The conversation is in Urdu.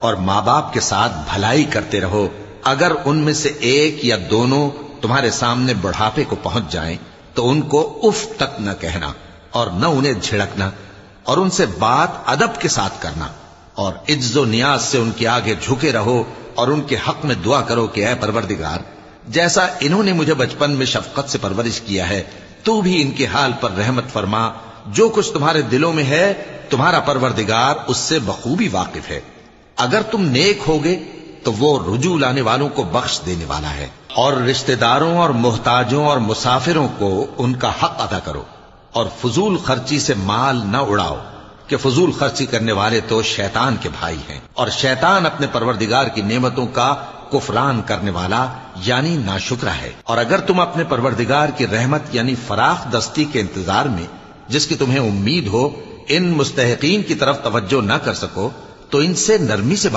اور ماں باپ کے ساتھ بھلائی کرتے رہو، اگر ان میں سے ایک یا دونوں تمہارے سامنے بڑھاپے کو پہنچ جائیں تو ان کو اف تک نہ کہنا اور نہ انہیں جھڑکنا، اور ان سے بات ادب کے ساتھ کرنا، اور عجز و نیاز سے ان کے آگے جھکے رہو اور ان کے حق میں دعا کرو کہ اے پروردگار، جیسا انہوں نے مجھے بچپن میں شفقت سے پرورش کیا ہے تو بھی ان کے حال پر رحمت فرما، جو کچھ تمہارے دلوں میں ہے تمہارا پروردگار اس سے بخوبی واقف ہے، اگر تم نیک ہوگے تو وہ رجوع لانے والوں کو بخش دینے والا ہے، اور رشتہ داروں اور محتاجوں اور مسافروں کو ان کا حق ادا کرو، اور فضول خرچی سے مال نہ اڑاؤ کہ فضول خرچی کرنے والے تو شیطان کے بھائی ہیں، اور شیطان اپنے پروردگار کی نعمتوں کا کفران کرنے والا یعنی ناشکرا ہے۔ اور اگر تم اپنے پروردگار کی رحمت یعنی فراخ دستی کے انتظار میں جس کی تمہیں امید ہو ان مستحقین کی طرف توجہ نہ کر سکو تو ان سے نرمی سے